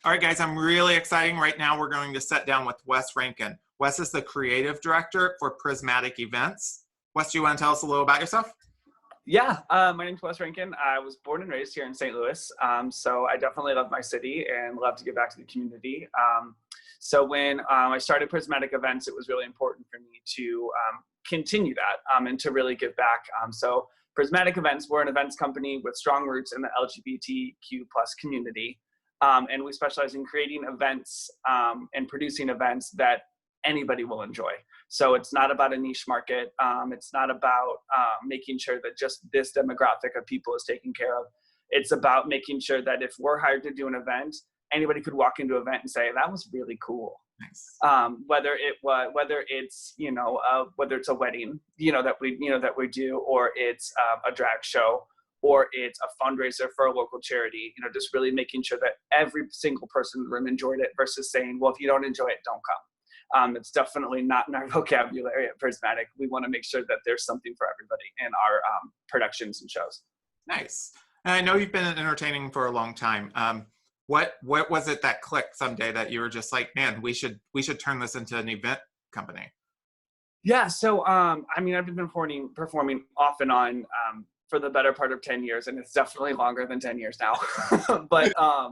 All right, guys, I'm really excited. Right now, we're going to sit down with Wes Rankin. Wes is the creative director for Prismatic Events. Wes, do you want to tell us a little about yourself? Yeah, my name's Wes Rankin. I was born and raised here in St. Louis, so I definitely love my city and love to give back to the community. So when I started Prismatic Events, it was really important for me to continue that and to really give back. So Prismatic Events, we're an events company with strong roots in the LGBTQ plus community. And we specialize in creating events and producing events that anybody will enjoy. So it's not about a niche market. It's not about making sure that just this demographic of people is taken care of. It's about making sure that if we're hired to do an event, anybody could walk into an event and say, that was really cool. Nice. Whether it's whether it's a wedding, that we do, or it's a drag show, or it's a fundraiser for a local charity, just really making sure that every single person in the room enjoyed it versus saying, well, if you don't enjoy it, don't come. It's definitely not in our vocabulary at Prismatic. We want to make sure that there's something for everybody in our productions and shows. Nice. And I know you've been entertaining for a long time. What was it that clicked someday that you were just like, man, we should turn this into an event company? Yeah. So, I've been performing off and on for the better part of 10 years, and it's definitely longer than 10 years now. But I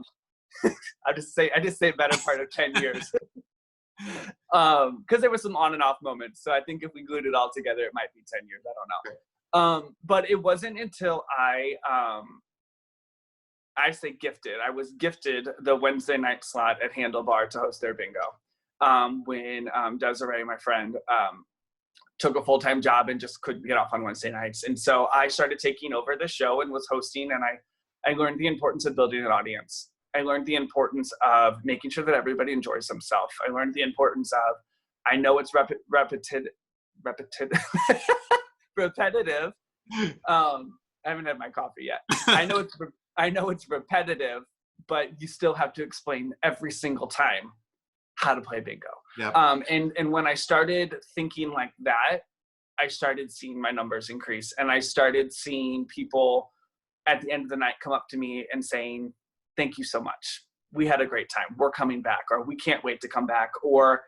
just say better part of 10 years. Because there was some on and off moments. So I think if we glued it all together, it might be 10 years. I don't know. But it wasn't until I say gifted. I was gifted the Wednesday night slot at Handlebar to host their bingo. When Desiree, my friend, took a full-time job and just couldn't get off on Wednesday nights. And so I started taking over the show and was hosting, and I learned the importance of building an audience. I learned the importance of making sure that everybody enjoys themselves. I learned the importance of, I know it's repetitive. I haven't had my coffee yet. I know it's repetitive, but you still have to explain every single time how to play bingo. Yep. And when I started thinking like that, I started seeing my numbers increase, and I started seeing people at the end of the night come up to me and saying, thank you so much. We had a great time. We're coming back, or we can't wait to come back, or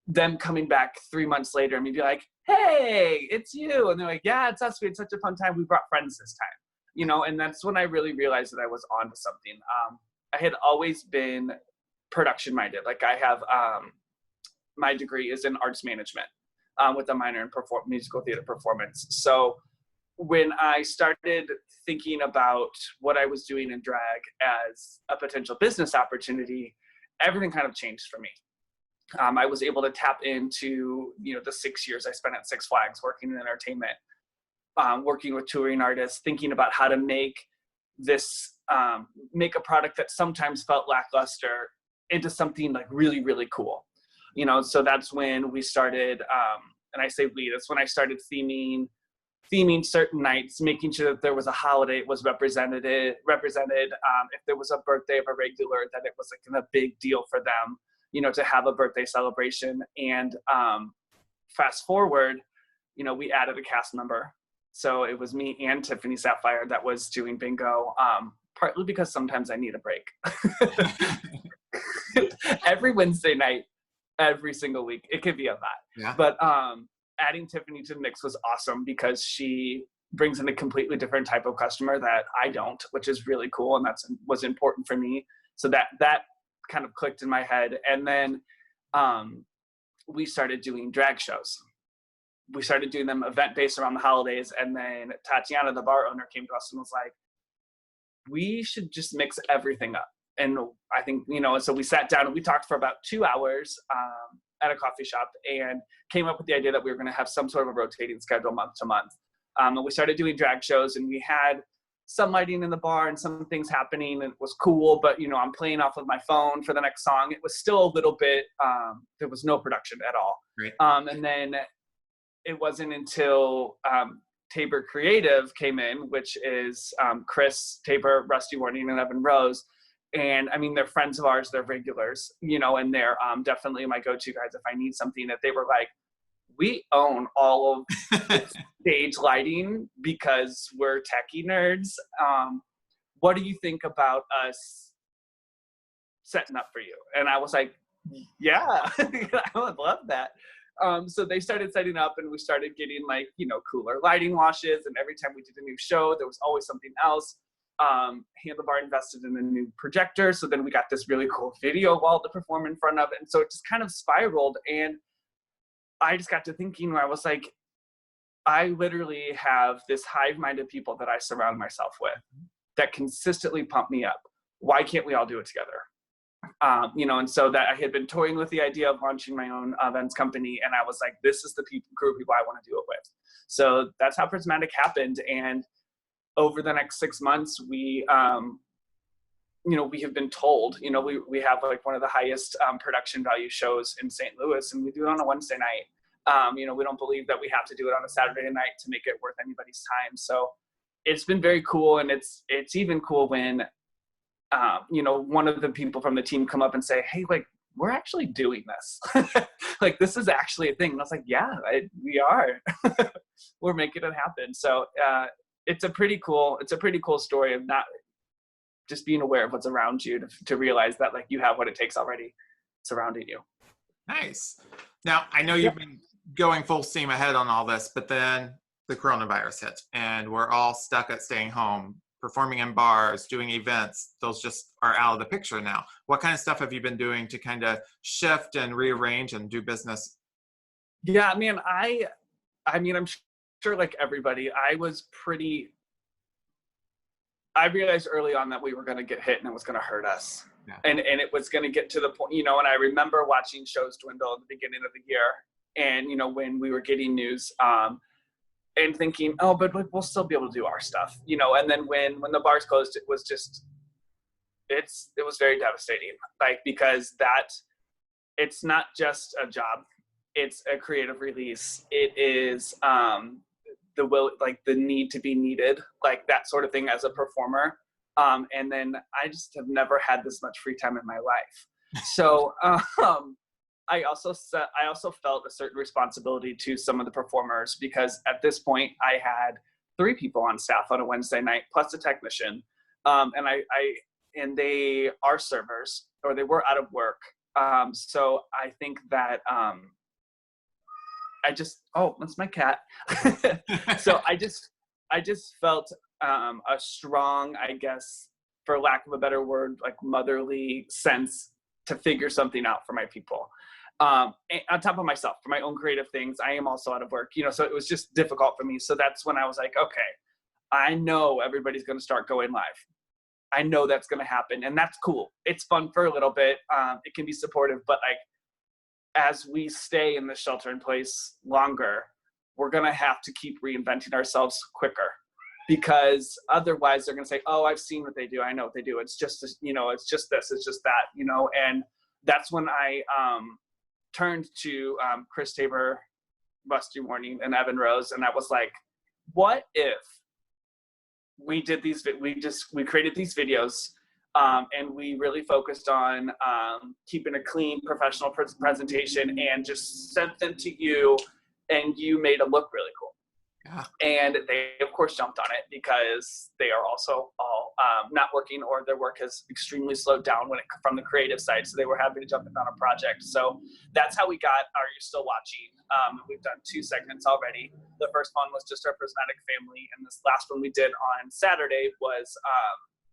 them coming back 3 months later and me be like, hey, it's you. And they're like, yeah, it's us. We had such a fun time. We brought friends this time, and that's when I really realized that I was onto something. I had always been production minded. Like I have, my degree is in arts management with a minor in musical theater performance. So when I started thinking about what I was doing in drag as a potential business opportunity, everything kind of changed for me. I was able to tap into, the 6 years I spent at Six Flags working in entertainment, working with touring artists, thinking about how to make this, make a product that sometimes felt lackluster into something like really, really cool. So that's when we started, and I say we, that's when I started theming certain nights, making sure that there was a holiday it was represented. If there was a birthday of a regular, that it was like a big deal for them, to have a birthday celebration. And fast forward, we added a cast member. So it was me and Tiffany Sapphire that was doing bingo, partly because sometimes I need a break. Every Wednesday night, every single week, it could be a lot. Yeah. But adding Tiffany to the mix was awesome because she brings in a completely different type of customer that I don't, which is really cool. And was important for me. So that kind of clicked in my head. And then we started doing drag shows. We started doing them event-based around the holidays. And then Tatiana, the bar owner, came to us and was like, we should just mix everything up. And I think, so we sat down and we talked for about 2 hours at a coffee shop and came up with the idea that we were going to have some sort of a rotating schedule month to month. And we started doing drag shows, and we had some lighting in the bar and some things happening, and it was cool. But, I'm playing off of my phone for the next song. It was still a little bit, there was no production at all. Right. And then it wasn't until Tabor Creative came in, which is Chris, Tabor, Rusty Warning, and Evan Rose. And they're friends of ours, they're regulars, and they're definitely my go-to guys if I need something. That they were like, we own all of the stage lighting because we're techie nerds. What do you think about us setting up for you. And I was like, yeah, I would love that. So they started setting up, and we started getting like, cooler lighting washes. And every time we did a new show, there was always something else. Handlebar invested in a new projector. So then we got this really cool video wall to perform in front of. And so it just kind of spiraled. And I just got to thinking where I was like, I literally have this hive mind of people that I surround myself with that consistently pump me up. Why can't we all do it together? And so that I had been toying with the idea of launching my own events company. And I was like, this is the group of people I want to do it with. So that's how Prismatic happened. And over the next 6 months, we have been told, we have like one of the highest production value shows in St. Louis, and we do it on a Wednesday night. We don't believe that we have to do it on a Saturday night to make it worth anybody's time. So it's been very cool. And it's even cool when, one of the people from the team come up and say, hey, like, we're actually doing this. Like, this is actually a thing. And I was like, yeah, we are. We're making it happen. So it's a pretty cool story of not just being aware of what's around you to realize that like you have what it takes already surrounding you. Nice. Now, I know you've been going full steam ahead on all this, but then the coronavirus hit and we're all stuck at staying home, performing in bars, doing events. Those just are out of the picture now. What kind of stuff have you been doing to kind of shift and rearrange and do business? Yeah, man, I'm sure like everybody, I realized early on that we were going to get hit and it was going to hurt us. Yeah. And it was going to get to the point, and I remember watching shows dwindle at the beginning of the year. And, when we were getting news and thinking, oh, but we'll still be able to do our stuff, and then when the bars closed, it was just, it was very devastating. Like, because it's not just a job, it's a creative release. It is, the will, like the need to be needed, like that sort of thing as a performer. And then I just have never had this much free time in my life. So I also felt a certain responsibility to some of the performers, because at this point I had 3 people on staff on a Wednesday night plus a technician. And they are servers, or they were out of work. So I think that, that's my cat. So I just felt a strong, I guess, for lack of a better word, like motherly sense to figure something out for my people. On top of myself, for my own creative things, I am also out of work, so it was just difficult for me. So that's when I was like, okay, I know everybody's going to start going live. I know that's going to happen, and that's cool. It's fun for a little bit. It can be supportive, but like, as we stay in the shelter in place longer, we're going to have to keep reinventing ourselves quicker, because otherwise they're going to say, oh, I've seen what they do. I know what they do. It's just, it's just this, it's just that, and that's when I turned to Chris Tabor, Rusty Warning, and Evan Rose. And I was like, what if we did we created these videos, and we really focused on keeping a clean, professional presentation, and just sent them to you, and you made them look really cool. Yeah. And they, of course, jumped on it, because they are also all not working, or their work has extremely slowed down from the creative side. So they were happy to jump in on a project. So that's how we got Are You Still Watching? We've done 2 segments already. The first one was just our Prismatic family, and this last one we did on Saturday was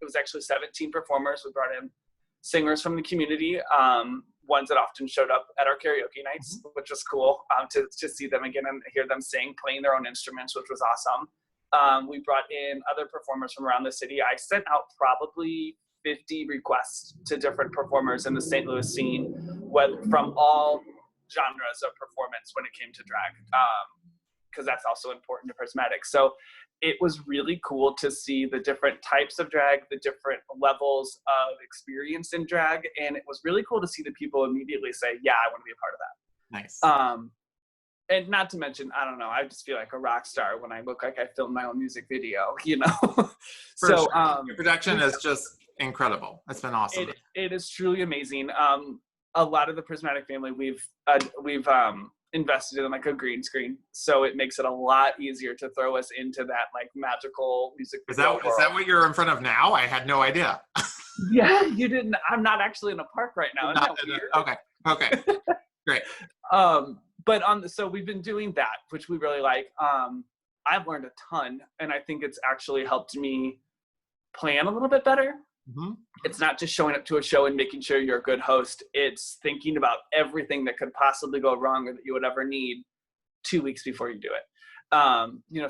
it was actually 17 performers. We brought in singers from the community, ones that often showed up at our karaoke nights, which was cool to see them again and hear them sing, playing their own instruments, which was awesome. We brought in other performers from around the city. I sent out probably 50 requests to different performers in the St. Louis scene, from all genres of performance when it came to drag, because that's also important to Prismatic. So it was really cool to see the different types of drag, the different levels of experience in drag. And it was really cool to see the people immediately say, yeah, I want to be a part of that. Nice. And not to mention, I don't know, I just feel like a rock star when I look like I filmed my own music video, For sure. Your production is just incredible. It's been awesome. It is truly amazing. A lot of the Prismatic family, we've invested in like a green screen, so it makes it a lot easier to throw us into that like magical music video. Is that what you're in front of now? I had no idea. Yeah, you didn't. I'm not actually in a park right now. Isn't that weird? Okay. Great. So we've been doing that, which we really like. I've learned a ton, and I think it's actually helped me plan a little bit better. Mm-hmm. It's not just showing up to a show and making sure you're a good host. It's thinking about everything that could possibly go wrong or that you would ever need 2 weeks before you do it.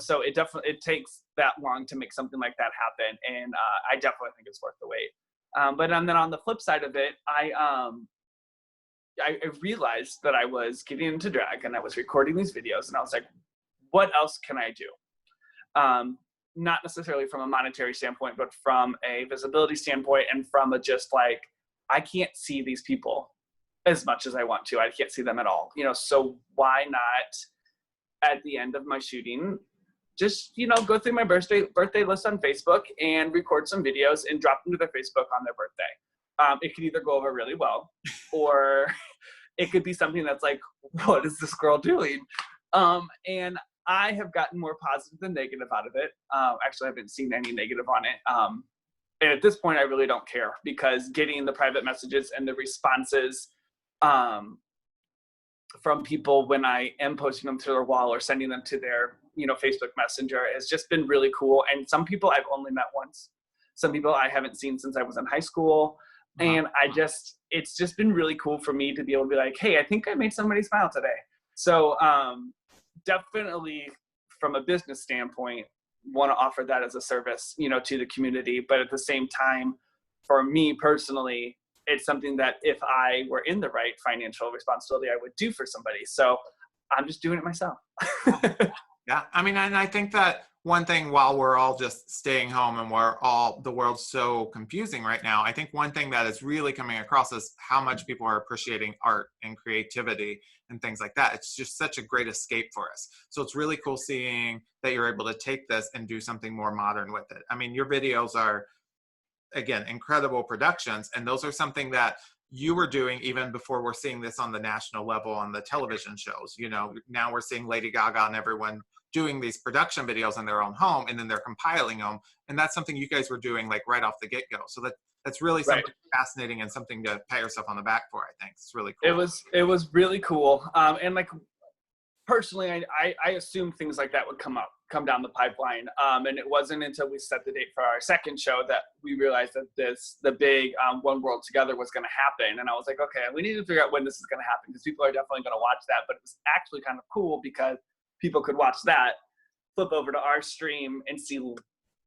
So it takes that long to make something like that happen, and I definitely think it's worth the wait. But then on the flip side of it, I realized that I was getting into drag and I was recording these videos, and I was like, what else can I do? Not necessarily from a monetary standpoint, but from a visibility standpoint, and from a just like, I can't see these people as much as I want to. I can't see them at all. So why not at the end of my shooting, just, go through my birthday list on Facebook and record some videos and drop them to their Facebook on their birthday. It could either go over really well, or it could be something that's like, what is this girl doing? And I have gotten more positive than negative out of it. Actually, I haven't seen any negative on it. And at this point, I really don't care, because getting the private messages and the responses from people when I am posting them to their wall or sending them to their, Facebook Messenger has just been really cool. And some people I've only met once. Some people I haven't seen since I was in high school. And it's just been really cool for me to be able to be like, hey, I think I made somebody smile today. So definitely from a business standpoint, want to offer that as a service, to the community. But at the same time, for me personally, it's something that if I were in the right financial responsibility, I would do for somebody. So I'm just doing it myself. Yeah. I mean, and I think that one thing, while we're all just staying home and the world's so confusing right now, I think one thing that is really coming across is how much people are appreciating art and creativity and things like that. It's just such a great escape for us. So it's really cool seeing that you're able to take this and do something more modern with it. I mean, your videos are, again, incredible productions, and those are something that you were doing even before we're seeing this on the national level on the television shows. Now we're seeing Lady Gaga and everyone doing these production videos in their own home, and then they're compiling them, and that's something you guys were doing like right off the get-go. So that's really something fascinating and something to pat yourself on the back for. I think it's really cool. It was really cool. And like, personally, I assumed things like that would come down the pipeline. And it wasn't until we set the date for our second show that we realized that the big One World Together was going to happen. And I was like, okay, we need to figure out when this is going to happen, because people are definitely going to watch that. But it was actually kind of cool because people could watch that, flip over to our stream, and see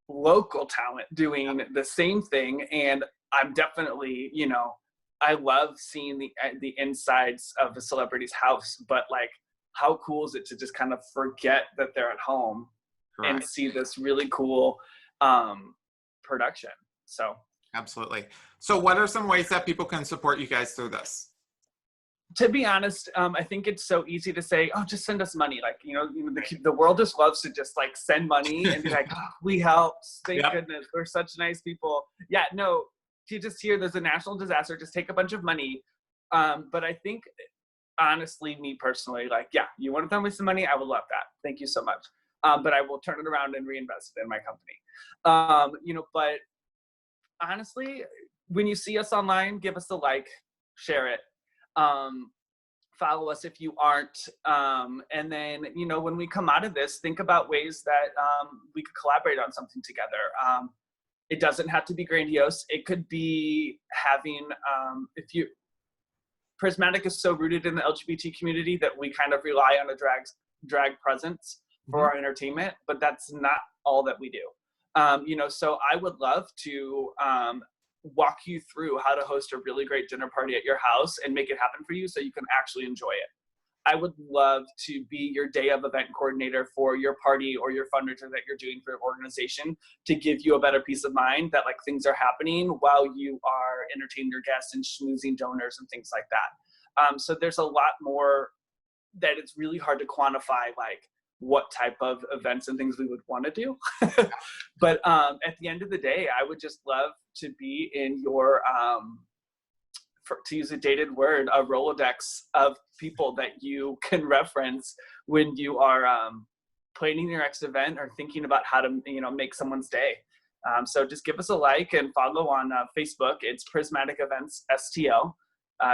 local talent doing the same thing. And I'm definitely, I love seeing the insides of a celebrity's house, but like, how cool is it to just kind of forget that they're at home and see this really cool production? So absolutely. So what are some ways that people can support you guys through this? To be honest, I think it's so easy to say, oh, just send us money. Like, the world just loves to just like send money and be like, oh, we helped. Thank goodness. We're such nice people. Yeah, no, you just hear there's a national disaster, just take a bunch of money. But I think, honestly, me personally, like, yeah, you want to throw me some money? I would love that. Thank you so much. But I will turn it around and reinvest it in my company. But honestly, when you see us online, give us a like, share it. Follow us if you aren't. And then, when we come out of this, think about ways that we could collaborate on something together. It doesn't have to be grandiose. It could be having, Prismatic is so rooted in the LGBT community that we kind of rely on a drag presence for our entertainment, but that's not all that we do. So I would love to walk you through how to host a really great dinner party at your house and make it happen for you so you can actually enjoy it. I would love to be your day of event coordinator for your party or your fundraiser that you're doing for your organization, to give you a better peace of mind that like things are happening while you are entertaining your guests and schmoozing donors and things like that. So there's a lot more that it's really hard to quantify, like what type of events and things we would want to do. But at the end of the day, I would just love to be in your, to use a dated word, a Rolodex of people that you can reference when you are planning your next event or thinking about how to, make someone's day. So just give us a like and follow on Facebook. It's Prismatic Events STL.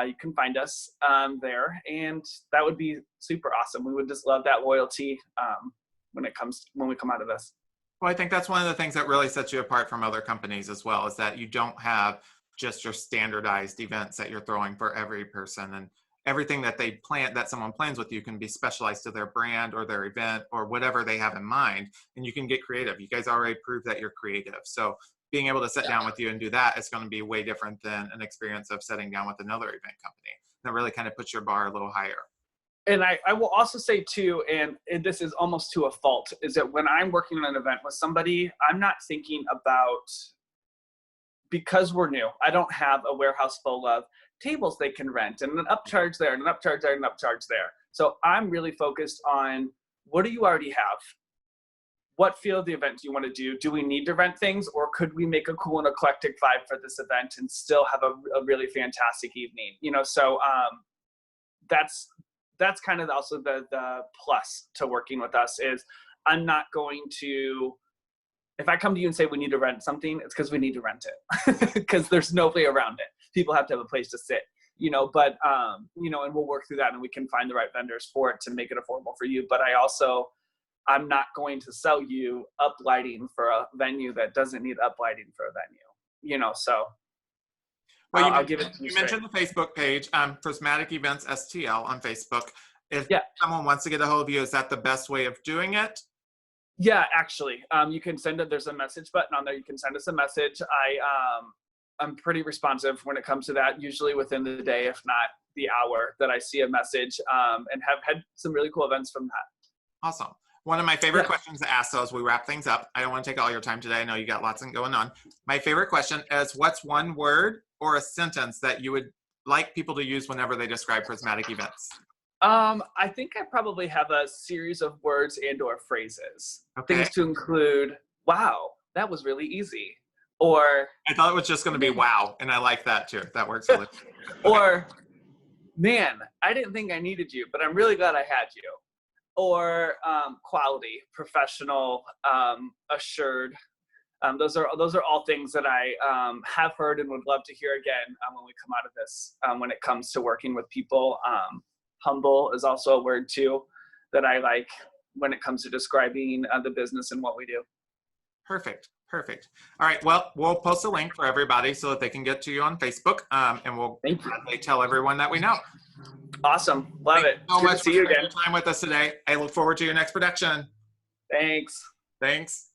You can find us there, and that would be super awesome. We would just love that loyalty when we come out of this. Well, I think that's one of the things that really sets you apart from other companies as well, is that you don't have just your standardized events that you're throwing for every person, and everything that someone plans with you can be specialized to their brand or their event or whatever they have in mind, and you can get creative. You guys already proved that you're creative. So being able to sit down with you and do that is going to be way different than an experience of sitting down with another event company. That really kind of puts your bar a little higher. And I will also say too, and this is almost to a fault, is that when I'm working on an event with somebody, I'm not thinking about, because we're new, I don't have a warehouse full of tables they can rent and an upcharge there and an upcharge there and an upcharge there. So I'm really focused on, what do you already have? What feel of the event do you want to do? Do we need to rent things, or could we make a cool and eclectic vibe for this event and still have a really fantastic evening? So that's kind of also the plus to working with us, is I'm not going to, if I come to you and say we need to rent something, it's because we need to rent it, because there's no way around it. People have to have a place to sit, but and we'll work through that, and we can find the right vendors for it to make it affordable for you. But I'm not going to sell you up lighting for a venue that doesn't need up lighting for a venue, so. Well, I'll give it to you. You mentioned the Facebook page, Prismatic Events STL on Facebook. If someone wants to get a hold of you, is that the best way of doing it? Yeah, actually, you can send it. There's a message button on there. You can send us a message. I'm pretty responsive when it comes to that, usually within the day, if not the hour, that I see a message, and have had some really cool events from that. Awesome. One of my favorite questions to ask, though, as we wrap things up, I don't want to take all your time today. I know you got lots going on. My favorite question is, what's one word or a sentence that you would like people to use whenever they describe Prismatic Events? I think I probably have a series of words and or phrases. Okay. Things to include, wow, that was really easy. Or I thought it was just going to be wow, and I like that too. That works really okay. Or, man, I didn't think I needed you, but I'm really glad I had you. Or quality, professional, assured. Those are all things that I have heard and would love to hear again when we come out of this. When it comes to working with people, humble is also a word too that I like when it comes to describing the business and what we do. Perfect. All right. Well, we'll post a link for everybody so that they can get to you on Facebook, and we'll tell everyone that we know. Awesome. Love it. Thank you so much for spending time with us today. I look forward to your next production. Thanks.